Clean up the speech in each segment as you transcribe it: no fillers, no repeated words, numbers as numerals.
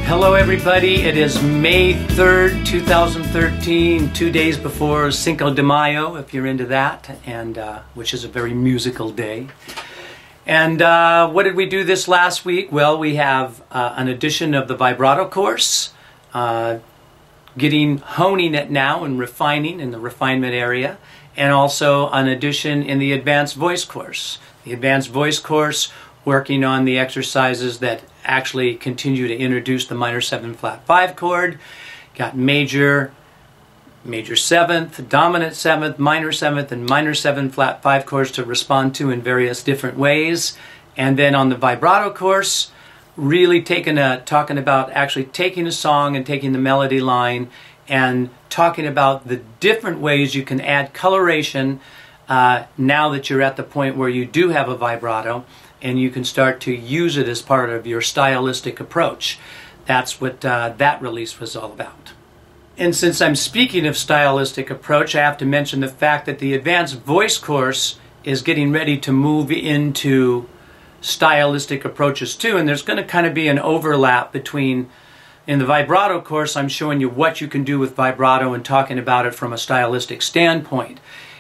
Hello everybody, it is May 3rd, 2013, 2 days before Cinco de Mayo, if you're into that, and which is a very musical day. And what did we do this last week? Well, we have an edition of the vibrato course, honing it now and refining in the refinement area, and also an edition in the advanced voice course. The advanced voice course working on the exercises that actually continue to introduce the minor 7 flat 5 chord. Got major 7th, dominant 7th, minor 7th, and minor 7 flat 5 chords to respond to in various different ways. And then on the vibrato course, really talking about actually taking a song and taking the melody line and talking about the different ways you can add coloration now that you're at the point where you do have a vibrato, and you can start to use it as part of your stylistic approach. That's what that release was all about. And since I'm speaking of stylistic approach, I have to mention the fact that the advanced voice course is getting ready to move into stylistic approaches too, and there's going to kind of be an overlap between, in the vibrato course, I'm showing you what you can do with vibrato and talking about it from a stylistic standpoint.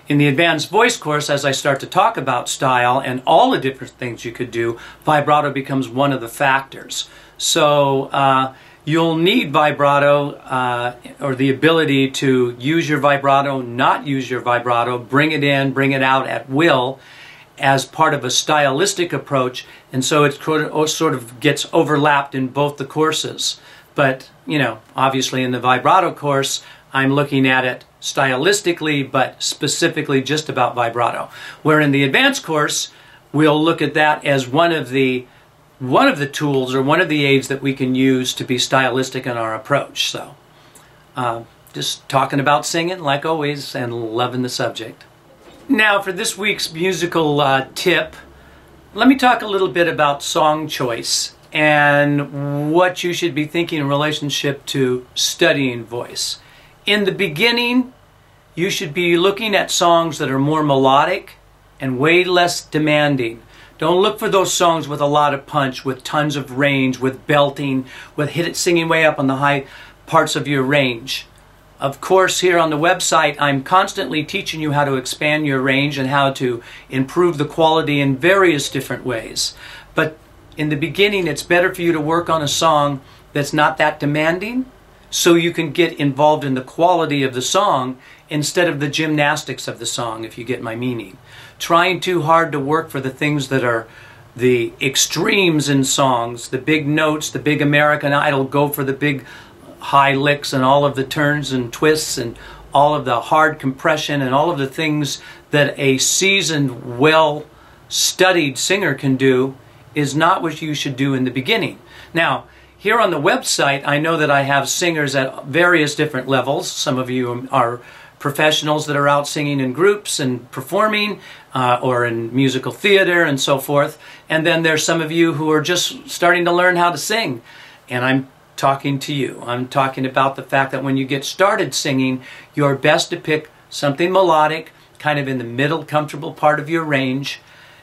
In the advanced voice course, as I start to talk about style and all the different things you could do, vibrato becomes one of the factors. So you'll need vibrato or the ability to use your vibrato, not use your vibrato, bring it in, bring it out at will as part of a stylistic approach, and so it sort of gets overlapped in both the courses. But, you know, obviously in the vibrato course, I'm looking at it stylistically, but specifically just about vibrato. Where in the advanced course, we'll look at that as one of the tools or one of the aids that we can use to be stylistic in our approach. So, just talking about singing, like always, and loving the subject. Now, for this week's musical tip, let me talk a little bit about song choice and what you should be thinking in relationship to studying voice. In the beginning, you should be looking at songs that are more melodic and way less demanding. Don't look for those songs with a lot of punch, with tons of range, with belting, with singing way up on the high parts of your range. Of course, here on the website, I'm constantly teaching you how to expand your range and how to improve the quality in various different ways. But in the beginning, it's better for you to work on a song that's not that demanding, so you can get involved in the quality of the song instead of the gymnastics of the song, if you get my meaning. Trying too hard to work for the things that are the extremes in songs, the big notes, the big American Idol, go for the big high licks and all of the turns and twists and all of the hard compression and all of the things that a seasoned, well-studied singer can do is not what you should do in the beginning. Now, here on the website, I know that I have singers at various different levels. Some of you are professionals that are out singing in groups and performing, or in musical theater and so forth. And then there's some of you who are just starting to learn how to sing. And I'm talking to you. I'm talking about the fact that when you get started singing, you're best to pick something melodic, kind of in the middle, comfortable part of your range.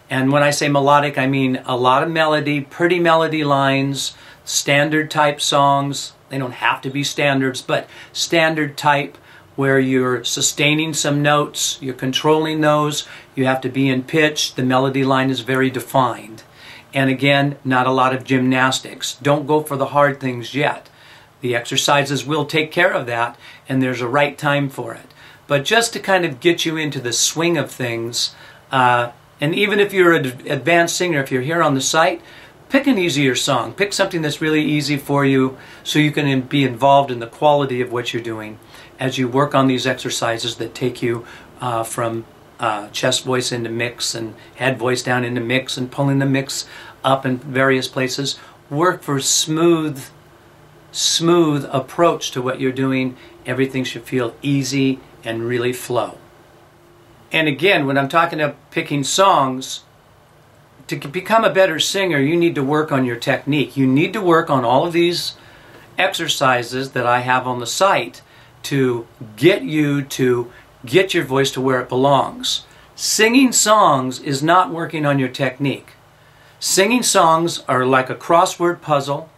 And when I say melodic, I mean a lot of melody, pretty melody lines, standard type songs. They don't have to be standards, but standard type where you're sustaining some notes, you're controlling those, you have to be in pitch, the melody line is very defined. And again, not a lot of gymnastics. Don't go for the hard things yet. The exercises will take care of that, and there's a right time for it. But just to kind of get you into the swing of things, and even if you're an advanced singer, if you're here on the site, pick an easier song. Pick something that's really easy for you so you can be involved in the quality of what you're doing as you work on these exercises that take you from chest voice into mix and head voice down into mix and pulling the mix up in various places. Work for smooth approach to what you're doing. Everything should feel easy and really flow. And again, when I'm talking about picking songs, to become a better singer, you need to work on your technique. You need to work on all of these exercises that I have on the site to get you to get your voice to where it belongs. Singing songs is not working on your technique. Singing songs are like a crossword puzzle,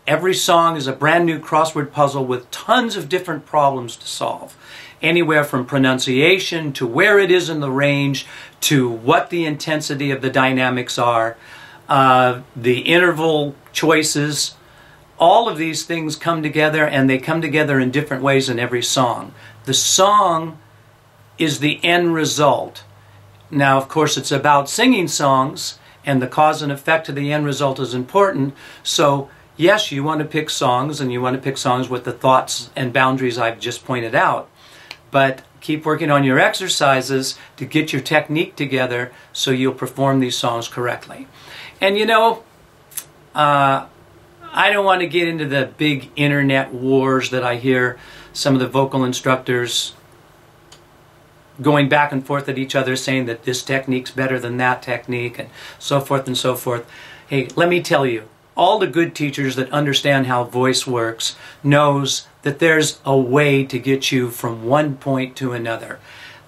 Every song is a brand new crossword puzzle with tons of different problems to solve. Anywhere from pronunciation to where it is in the range to what the intensity of the dynamics are, the interval choices. All of these things come together, and they come together in different ways in every song. The song is the end result. Now, of course, it's about singing songs, and the cause and effect of the end result is important. So, yes, you want to pick songs, and you want to pick songs with the thoughts and boundaries I've just pointed out. But keep working on your exercises to get your technique together so you'll perform these songs correctly. And you know, I don't want to get into the big internet wars that I hear some of the vocal instructors going back and forth at each other saying that this technique's better than that technique and so forth and so forth. Hey, let me tell you, all the good teachers that understand how voice works knows that there's a way to get you from one point to another.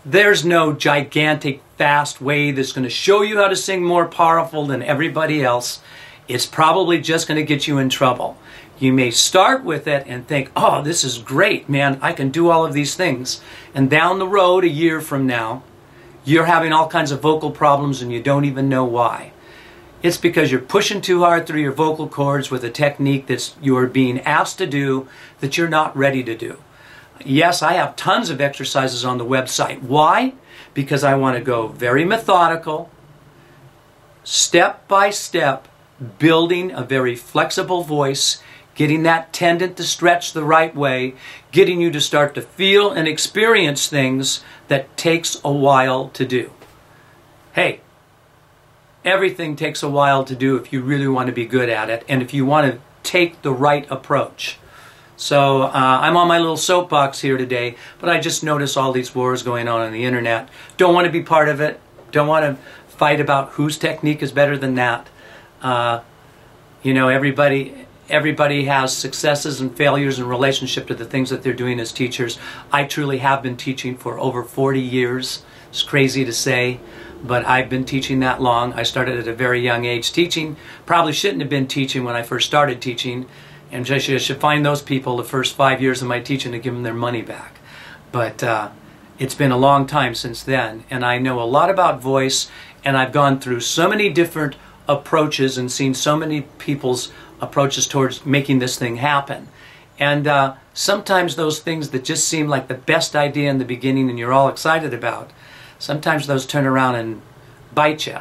There's no gigantic, fast way that's going to show you how to sing more powerful than everybody else. It's probably just going to get you in trouble. You may start with it and think, oh, this is great, man, I can do all of these things. And down the road, a year from now, you're having all kinds of vocal problems and you don't even know why. It's because you're pushing too hard through your vocal cords with a technique that you're being asked to do that you're not ready to do. Yes, I have tons of exercises on the website. Why? Because I want to go very methodical, step by step, building a very flexible voice, getting that tendon to stretch the right way, getting you to start to feel and experience things that takes a while to do. Hey, everything takes a while to do if you really want to be good at it and if you want to take the right approach. So I'm on my little soapbox here today, but I just notice all these wars going on the internet. Don't want to be part of it. Don't want to fight about whose technique is better than that. You know, everybody has successes and failures in relationship to the things that they're doing as teachers. I truly have been teaching for over 40 years. It's crazy to say, but I've been teaching that long. I started at a very young age teaching. Probably shouldn't have been teaching when I first started teaching. And I should find those people the first 5 years of my teaching to give them their money back. But it's been a long time since then. And I know a lot about voice. And I've gone through so many different approaches and seen so many people's approaches towards making this thing happen. And sometimes those things that just seem like the best idea in the beginning and you're all excited about, sometimes those turn around and bite you.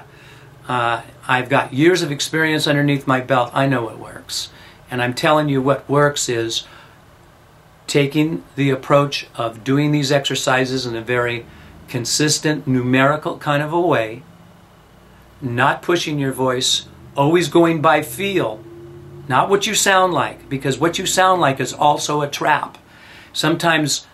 I've got years of experience underneath my belt. I know what works. And I'm telling you what works is taking the approach of doing these exercises in a very consistent, numerical kind of a way, not pushing your voice, always going by feel, not what you sound like, because what you sound like is also a trap. Sometimes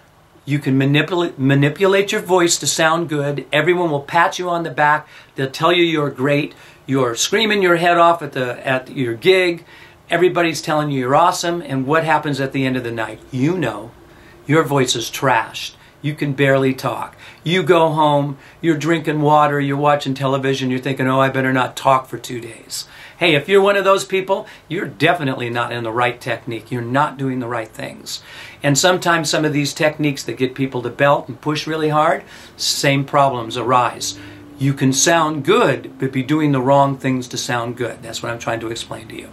you can manipulate your voice to sound good. Everyone will pat you on the back. They'll tell you you're great. You're screaming your head off at your gig. Everybody's telling you you're awesome. And what happens at the end of the night? You know, your voice is trashed. You can barely talk. You go home, you're drinking water, you're watching television, you're thinking, oh, I better not talk for 2 days. Hey, if you're one of those people, you're definitely not in the right technique. You're not doing the right things. And sometimes some of these techniques that get people to belt and push really hard, same problems arise. You can sound good, but be doing the wrong things to sound good. That's what I'm trying to explain to you.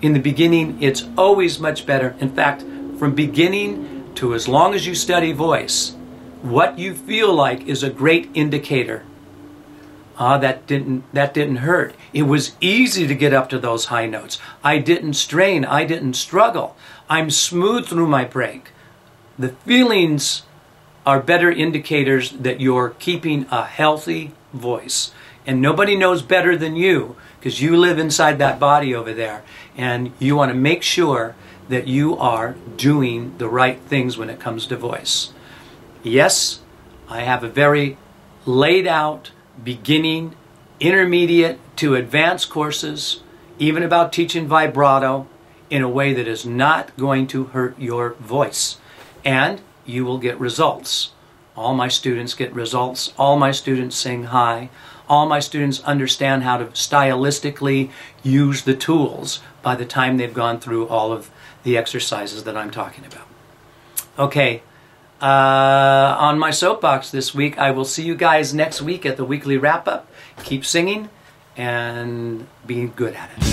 In the beginning, it's always much better. In fact, from beginning to as long as you study voice, what you feel like is a great indicator. That didn't hurt. It was easy to get up to those high notes. I didn't strain. I didn't struggle. I'm smooth through my break. The feelings are better indicators that you're keeping a healthy voice. And nobody knows better than you, because you live inside that body over there. And you want to make sure that you are doing the right things when it comes to voice. Yes, I have a very laid out beginning, intermediate to advanced courses, even about teaching vibrato, in a way that is not going to hurt your voice. And you will get results. All my students get results. All my students sing high. all my students understand how to stylistically use the tools by the time they've gone through all of the exercises that I'm talking about. Okay, on my soapbox this week, I will see you guys next week at the weekly wrap-up. Keep singing and being good at it.